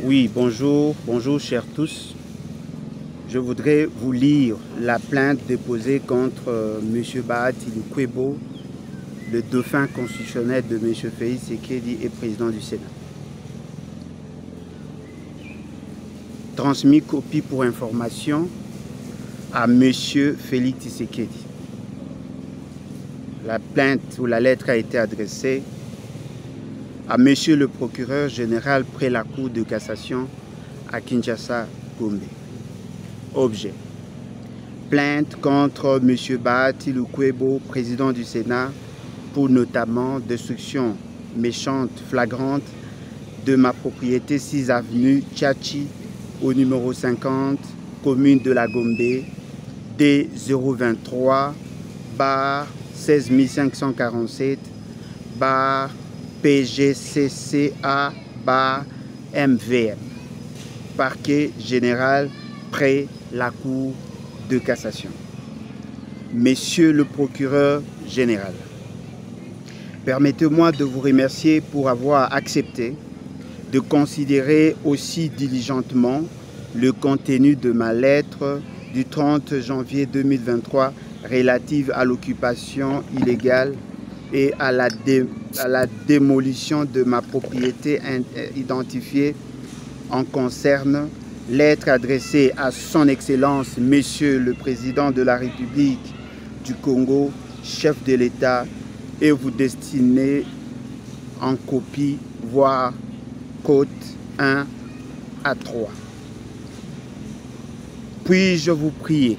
Oui, bonjour chers tous. Je voudrais vous lire la plainte déposée contre M. Bahati Lukwebo, le dauphin constitutionnel de M. Félix Tshisekedi et président du Sénat. Transmis copie pour information à M. Félix Tshisekedi. La plainte ou la lettre a été adressée à M. le procureur général près la Cour de cassation à Kinshasa, Gombe. Objet: plainte contre M. Bahati Lukwebo, président du Sénat, pour notamment destruction méchante, flagrante de ma propriété 6 avenue Tchachi, au numéro 50, commune de la Gombe, D023/16547 PGCCA/MVM, parquet général près la Cour de cassation. Monsieur le procureur général, permettez-moi de vous remercier pour avoir accepté de considérer aussi diligentement le contenu de ma lettre du 30 janvier 2023 relative à l'occupation illégale et à la démolition de ma propriété identifiée en concerne. Lettre adressée à son Excellence, Monsieur le Président de la République du Congo, chef de l'État, et vous destinée en copie, voire côte 1 à 3. Puis-je vous prier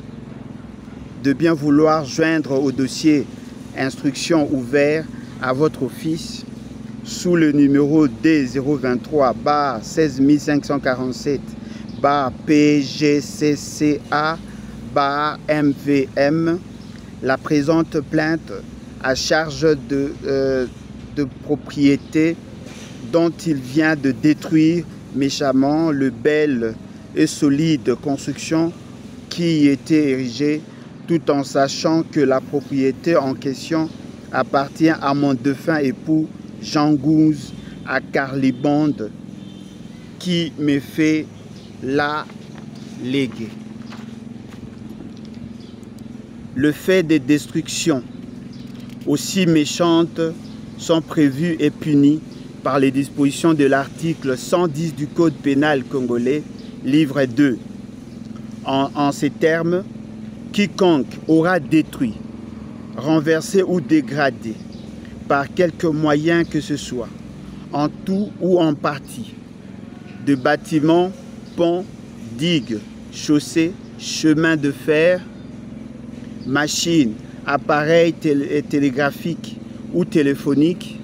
de bien vouloir joindre au dossier instruction ouvert à votre office sous le numéro D023/16547 PGCCA/MVM la présente plainte à charge de propriété dont il vient de détruire méchamment le bel et solide construction qui y était érigée, tout en sachant que la propriété en question appartient à mon défunt époux Jean Gouze à Carlibande, qui me fait la léguer. Le fait des destructions aussi méchantes sont prévues et punies par les dispositions de l'article 110 du Code pénal congolais, livre 2. En ces termes, quiconque aura détruit, renversé ou dégradé par quelque moyen que ce soit, en tout ou en partie, de bâtiments, ponts, digues, chaussées, chemins de fer, machines, appareils télégraphiques ou téléphoniques,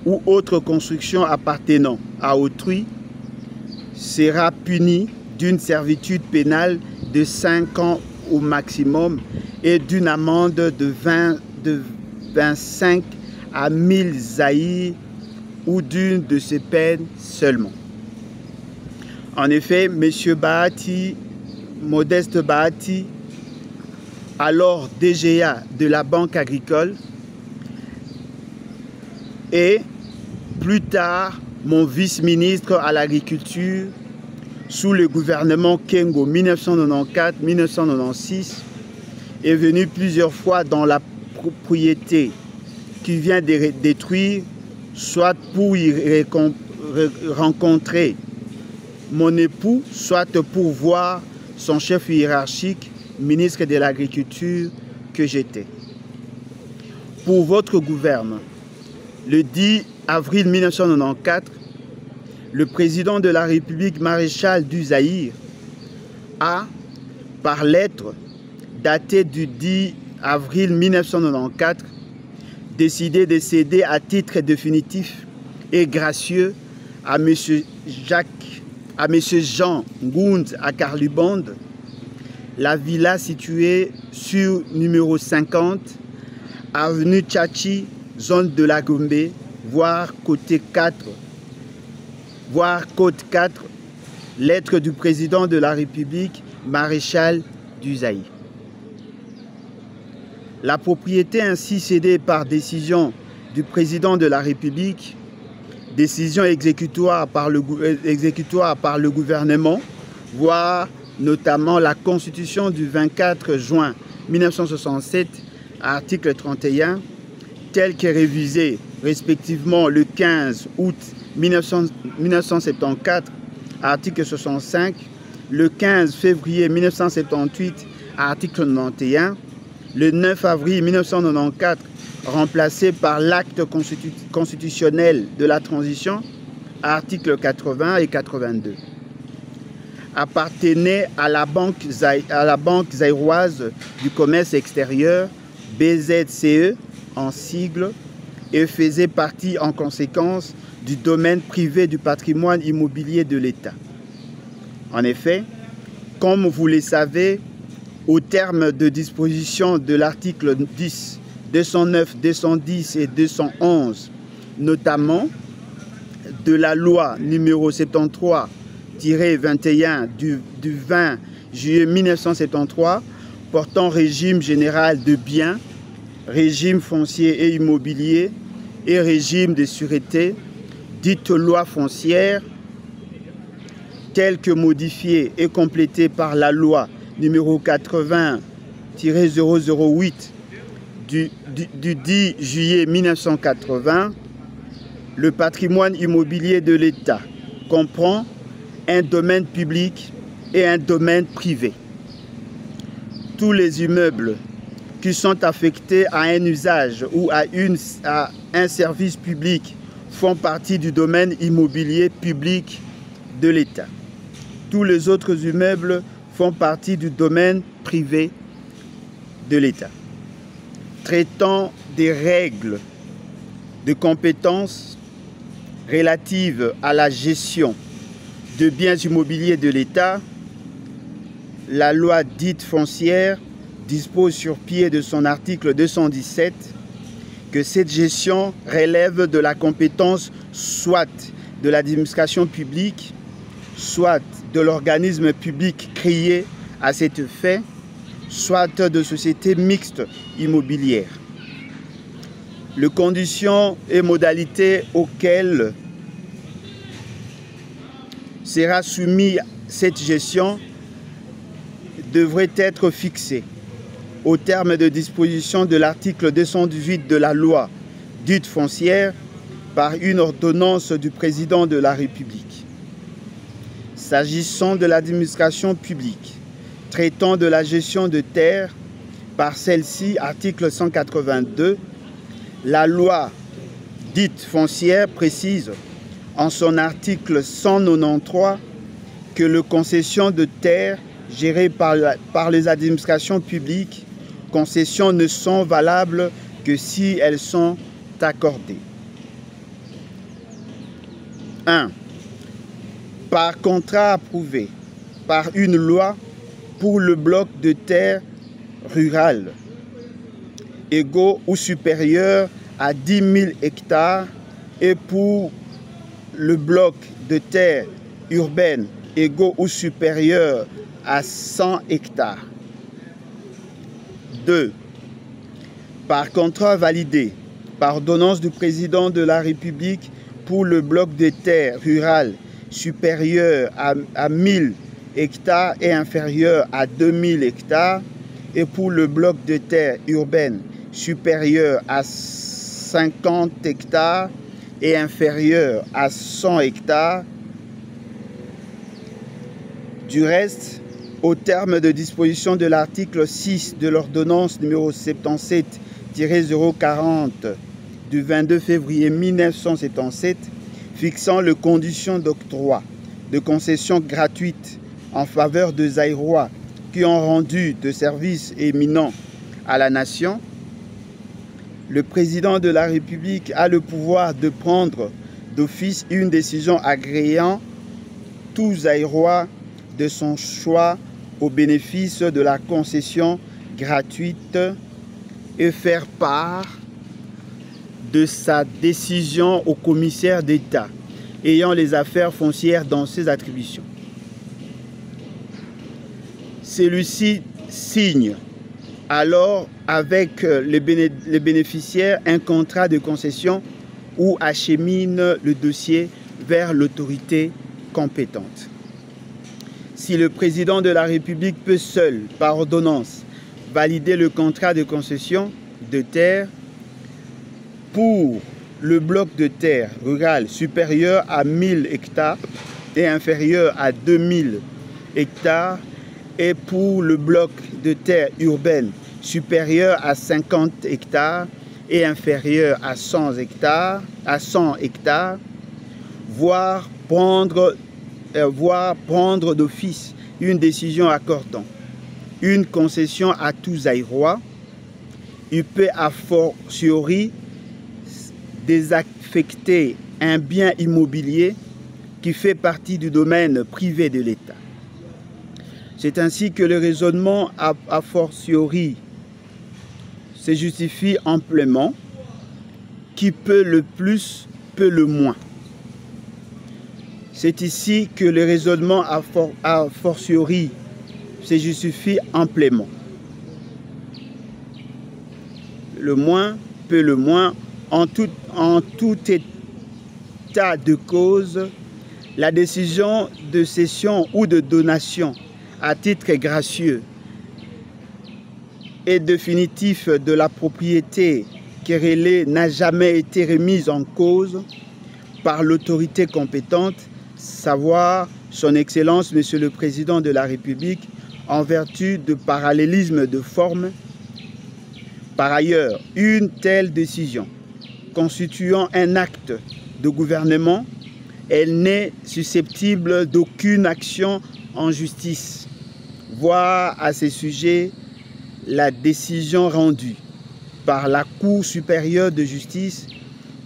ou autres constructions appartenant à autrui, sera puni d'une servitude pénale de 5 ans au maximum et d'une amende de 25 à 1000 zaïrs ou d'une de ces peines seulement. En effet, M. Bahati, Modeste Bahati, alors DGA de la Banque agricole, et plus tard mon vice-ministre à l'agriculture sous le gouvernement Kengo 1994-1996, est venu plusieurs fois dans la propriété qu'il vient de détruire, soit pour y rencontrer mon époux, soit pour voir son chef hiérarchique, ministre de l'Agriculture que j'étais. Pour votre gouvernement, le 10 avril 1994, le président de la République, maréchal du Zaïre, a, par lettre datée du 10 avril 1994, décidé de céder à titre définitif et gracieux à M. Jean Gouze à Carlibande, la villa située sur numéro 50, avenue Tchachi, zone de la Gombe, voire côte 4, lettre du président de la République, maréchal du Zaïre. La propriété ainsi cédée par décision du président de la République décisions exécutoires par le gouvernement, voire notamment la Constitution du 24 juin 1967, article 31, telle qu'est révisée respectivement le 15 août 1974, article 65, le 15 février 1978, article 91, le 9 avril 1994, remplacé par l'acte constitutionnel de la transition, articles 80 et 82. Appartenait à la Banque zaïroise du commerce extérieur, BZCE en sigle, et faisait partie en conséquence du domaine privé du patrimoine immobilier de l'État. En effet, comme vous le savez, au terme de dispositions de l'article 10, 209, 210 et 211, notamment de la loi numéro 73-21 du 20 juillet 1973 portant régime général de biens, régime foncier et immobilier et régime de sûreté, dite loi foncière, telle que modifiée et complétée par la loi numéro 80-008 du 10 juillet 1980, le patrimoine immobilier de l'État comprend un domaine public et un domaine privé. Tous les immeubles qui sont affectés à un usage ou à un service public font partie du domaine immobilier public de l'État. Tous les autres immeubles font partie du domaine privé de l'État. Traitant des règles de compétences relatives à la gestion de biens immobiliers de l'État, la loi dite foncière dispose sur pied de son article 217 que cette gestion relève de la compétence soit de l'administration publique, soit de l'organisme public créé à cet effet, soit de sociétés mixtes immobilières. Les conditions et modalités auxquelles sera soumise cette gestion devraient être fixées au terme de dispositions de l'article 218 de la loi dite foncière par une ordonnance du président de la République. S'agissant de l'administration publique, traitant de la gestion de terres par celle-ci, article 182, la loi dite foncière précise en son article 193 que les concessions de terres gérées par les administrations publiques, concessions ne sont valables que si elles sont accordées. 1. Par contrat approuvé par une loi pour le bloc de terre rurale égaux ou supérieurs à 10 000 hectares et pour le bloc de terre urbaine égaux ou supérieurs à 100 hectares. 2. Par contrat validé par ordonnance du président de la République pour le bloc de terre rurale supérieur à 1000 hectares et inférieur à 2000 hectares et pour le bloc de terre urbaine supérieur à 50 hectares et inférieur à 100 hectares. Du reste, au terme de disposition de l'article 6 de l'ordonnance numéro 77-040 du 22 février 1977, fixant les conditions d'octroi de concessions gratuites en faveur de Zaïrois qui ont rendu de services éminents à la nation, le président de la République a le pouvoir de prendre d'office une décision agréant tous Zaïrois de son choix au bénéfice de la concession gratuite et faire part de sa décision au commissaire d'État ayant les affaires foncières dans ses attributions. Celui-ci signe alors avec les bénéficiaires un contrat de concession ou achemine le dossier vers l'autorité compétente. Si le président de la République peut seul, par ordonnance, valider le contrat de concession de terre pour le bloc de terre rural supérieur à 1000 hectares et inférieur à 2000 hectares et pour le bloc de terre urbaine supérieur à 50 hectares et inférieur à 100 hectares, voire prendre d'office une décision accordant une concession à tous aérois, il peut a fortiori désaffecter un bien immobilier qui fait partie du domaine privé de l'État. C'est ainsi que le raisonnement a fortiori se justifie amplement. Qui peut le plus, peut le moins. C'est ici que le raisonnement a fortiori se justifie amplement. Le moins peut le moins. En tout état de cause, la décision de cession ou de donation à titre gracieux et définitif de la propriété querellée n'a jamais été remise en cause par l'autorité compétente, savoir son Excellence Monsieur le Président de la République, en vertu de parallélisme de forme. Par ailleurs, une telle décision constituant un acte de gouvernement, elle n'est susceptible d'aucune action en justice. Voir à ce sujet la décision rendue par la Cour supérieure de justice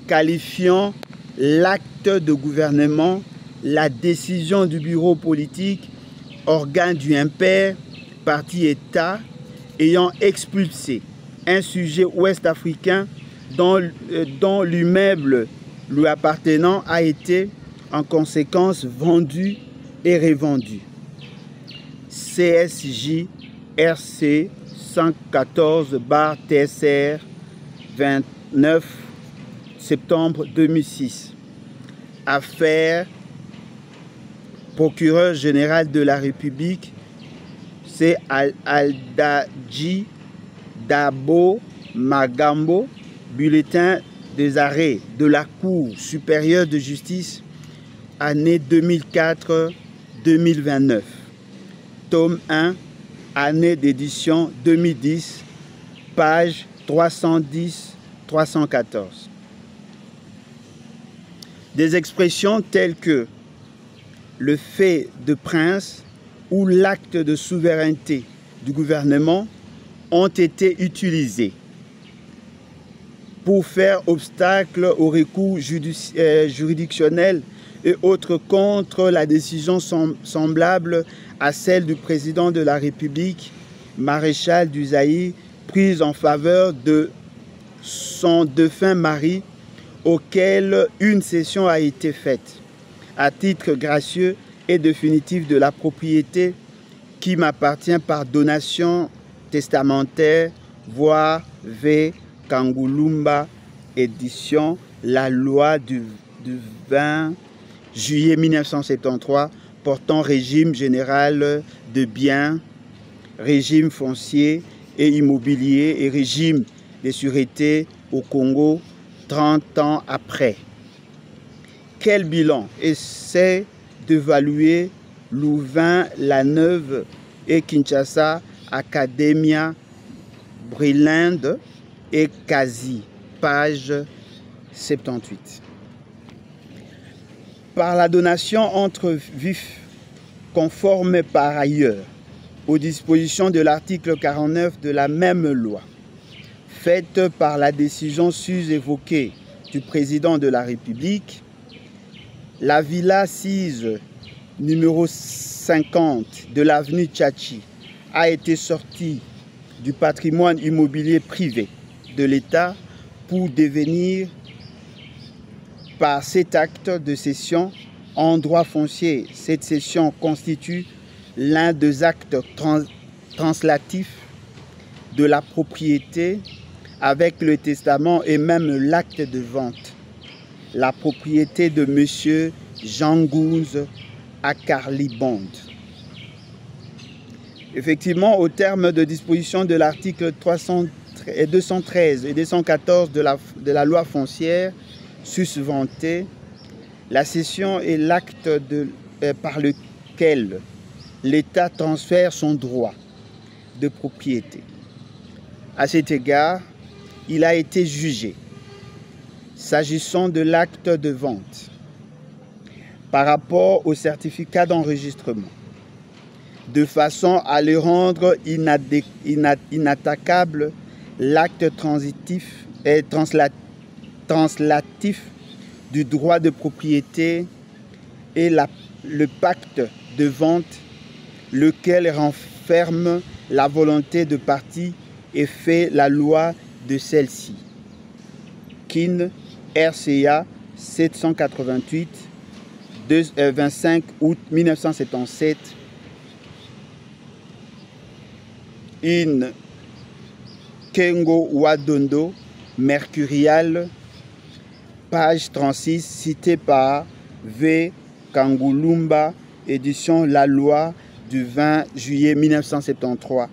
qualifiant l'acte de gouvernement, la décision du bureau politique, organe du impair, parti État, ayant expulsé un sujet ouest-africain dont l'immeuble lui appartenant a été en conséquence vendu et revendu. CSJ RC 114/TSR 29 septembre 2006. Affaire procureur général de la République, c'est Aldadji Dabo Magambo, bulletin des arrêts de la Cour supérieure de justice, année 2004-2029, tome 1, année d'édition 2010, page 310-314. Des expressions telles que le fait de prince ou l'acte de souveraineté du gouvernement ont été utilisés pour faire obstacle au recours juridictionnel et autres contre la décision semblable à celle du président de la République, maréchal du Zaïre, prise en faveur de son défunt mari, auquel une cession a été faite, à titre gracieux et définitif de la propriété qui m'appartient par donation testamentaire, voire V. Kangulumba, édition, la loi du 20 juillet 1973 portant régime général de biens, régime foncier et immobilier et régime des sûretés au Congo 30 ans après. Quel bilan essaie d'évaluer Louvain, La Neuve et Kinshasa, Academia, Brilinde et Kazi, page 78. Par la donation entre vifs, conforme par ailleurs aux dispositions de l'article 49 de la même loi, faite par la décision sus-évoquée du président de la République, la villa 6 numéro 50 de l'avenue Tchatchi a été sortie du patrimoine immobilier privé de l'État pour devenir, par cet acte de cession en droit foncier, cette cession constitue l'un des actes translatifs de la propriété avec le testament et même l'acte de vente. la propriété de M. Jean Gounze à Carlibond. Effectivement, au terme de disposition de l'article 213 et 214 de la loi foncière susventée, la cession est l'acte par lequel l'État transfère son droit de propriété. À cet égard, il a été jugé, s'agissant de l'acte de vente, par rapport au certificat d'enregistrement, de façon à le rendre inattaquable, l'acte transitif et translatif du droit de propriété et le pacte de vente, lequel renferme la volonté de partie et fait la loi de celle-ci. KIN RCA 788, 25 août 1977, in Kengo Wadondo, Mercurial, page 36, cité par V. Kangulumba, édition La Loi du 20 juillet 1973,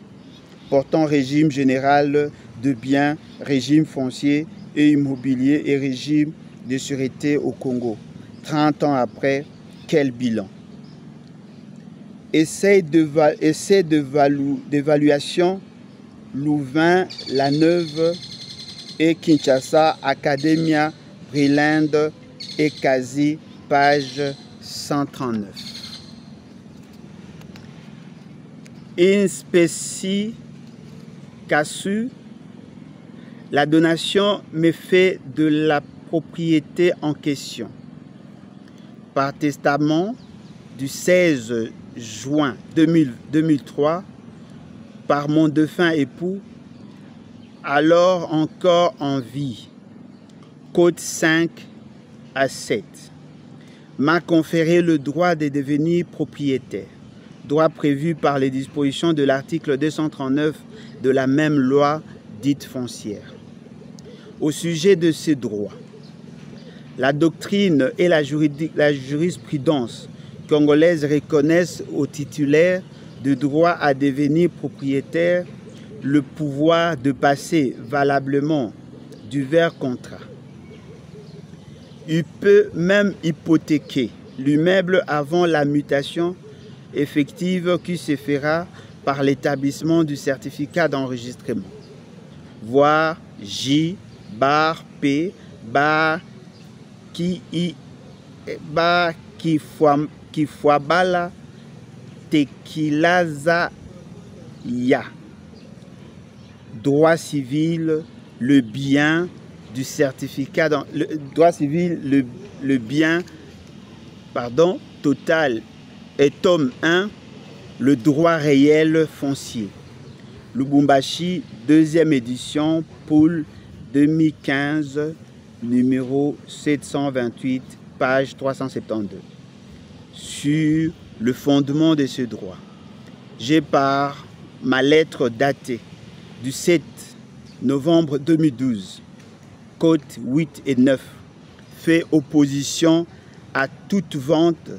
portant régime général de biens, régime foncier et immobilier et régime de sûreté au Congo. 30 ans après, quel bilan? Essai d'évaluation, Louvain, La Neuve et Kinshasa, Academia Brilande et Kazi, page 139. In specie casu, la donation me fait de la propriété en question. Par testament du 16 juin 2003, par mon défunt époux, alors encore en vie, code 5 à 7, m'a conféré le droit de devenir propriétaire, droit prévu par les dispositions de l'article 239 de la même loi dite foncière. Au sujet de ces droits, la doctrine et la jurisprudence congolaise reconnaissent aux titulaires de droit à devenir propriétaire le pouvoir de passer valablement divers contrats. Il peut même hypothéquer l'immeuble avant la mutation effective qui se fera par l'établissement du certificat d'enregistrement, voire J bar P bar qui fois bala tequilaza ya. Droit civil, le bien du certificat droit civil, le bien total et tome 1, le droit réel foncier. Lubumbashi, 2e édition, Poule 2015, numéro 728, page 372. Sur le fondement de ce droit, j'ai par ma lettre datée du 7 novembre 2012, code 8 et 9, fait opposition à toute vente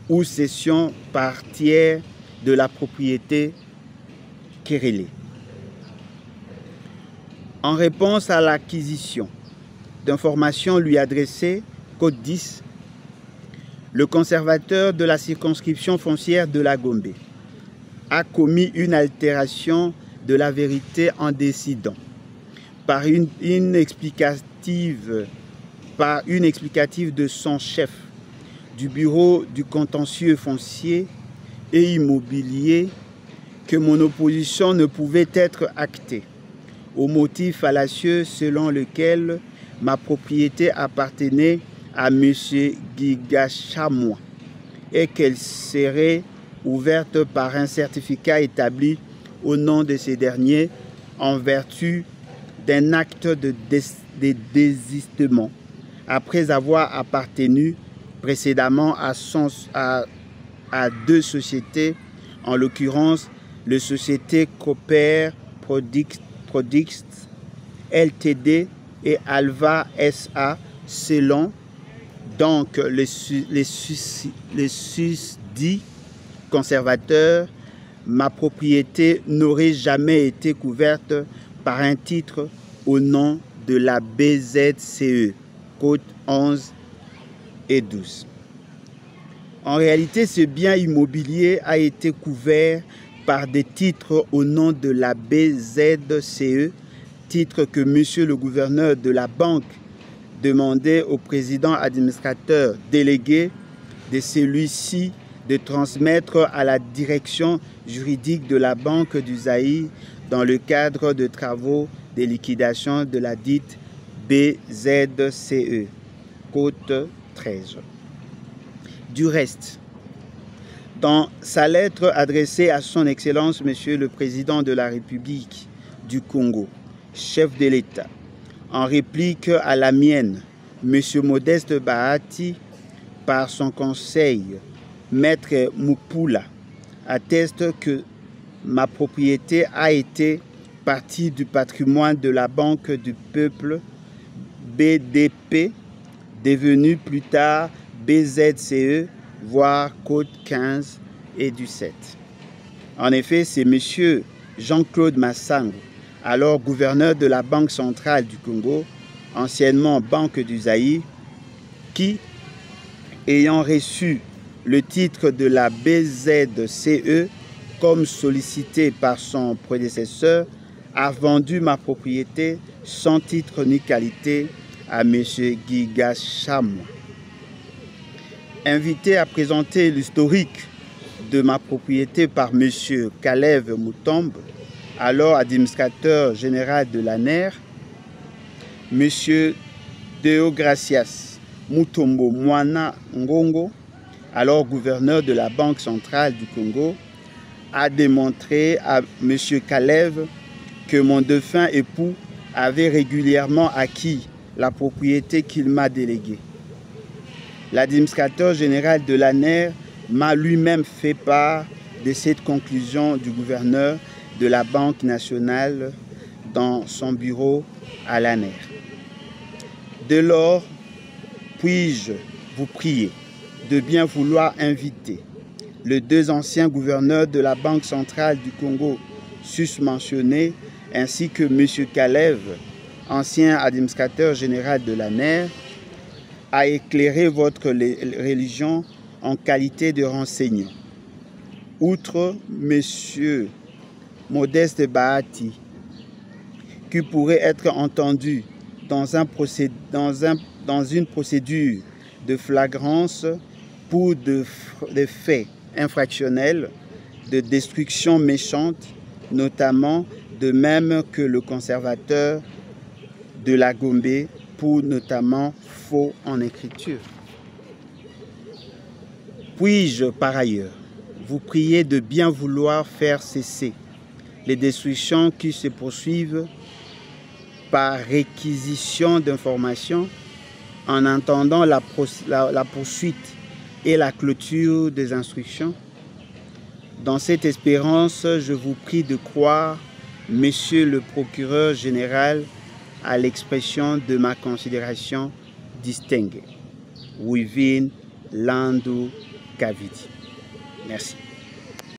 ou cession par tiers de la propriété querellée. En réponse à l'acquisition d'informations lui adressées, code 10, le conservateur de la circonscription foncière de la Gombe a commis une altération de la vérité en décidant, par une explicative de son chef du bureau du contentieux foncier et immobilier, que mon opposition ne pouvait être actée, au motif fallacieux selon lequel ma propriété appartenait à M. Gigachamois et qu'elle serait ouverte par un certificat établi au nom de ces derniers en vertu d'un acte de désistement après avoir appartenu précédemment à deux sociétés, en l'occurrence la société Cooper Products Ltd et Alva SA, selon Donc, les susdits conservateurs, ma propriété n'aurait jamais été couverte par un titre au nom de la BZCE, code 11 et 12. En réalité, ce bien immobilier a été couvert par des titres au nom de la BZCE, titre que monsieur le gouverneur de la banque demandait au président administrateur délégué de celui-ci de transmettre à la direction juridique de la Banque du Zaïre dans le cadre de travaux de liquidation de la dite BZCE, code 13. Du reste, dans sa lettre adressée à son Excellence, Monsieur le Président de la République du Congo, chef de l'État, en réplique à la mienne, Monsieur Modeste Bahati, par son conseil, Maître Mupula, atteste que ma propriété a été partie du patrimoine de la Banque du Peuple, BDP, devenue plus tard BZCE, voire code 15 et 17. En effet, c'est M. Jean-Claude Massango, alors gouverneur de la Banque centrale du Congo, anciennement Banque du Zaïre, qui, ayant reçu le titre de la BZCE comme sollicité par son prédécesseur, a vendu ma propriété sans titre ni qualité à M. Giga Chamwa. Invité à présenter l'historique de ma propriété par M. Kalev Mutombo, alors administrateur général de l'ANER, M. Deogracias Mutombo Mwana Ngongo, alors gouverneur de la Banque centrale du Congo, a démontré à M. Kalev que mon défunt époux avait régulièrement acquis la propriété qu'il m'a déléguée. L'administrateur général de l'ANER m'a lui-même fait part de cette conclusion du gouverneur de la Banque nationale dans son bureau à l'ANER. Dès lors, puis-je vous prier de bien vouloir inviter les deux anciens gouverneurs de la Banque centrale du Congo susmentionnés, ainsi que M. Kalev, ancien administrateur général de l'ANER, à éclairer votre religion en qualité de renseignant. Outre M. Modeste Bahati, qui pourrait être entendu dans une procédure de flagrance pour des faits infractionnels de destruction méchante, notamment de même que le conservateur de la Gombe pour notamment faux en écriture. Puis-je par ailleurs vous prier de bien vouloir faire cesser les destructions qui se poursuivent par réquisition d'informations en attendant la poursuite et la clôture des instructions? Dans cette espérance, je vous prie de croire, Monsieur le procureur général, à l'expression de ma considération distinguée. Wivin Landu Kavidi. Merci.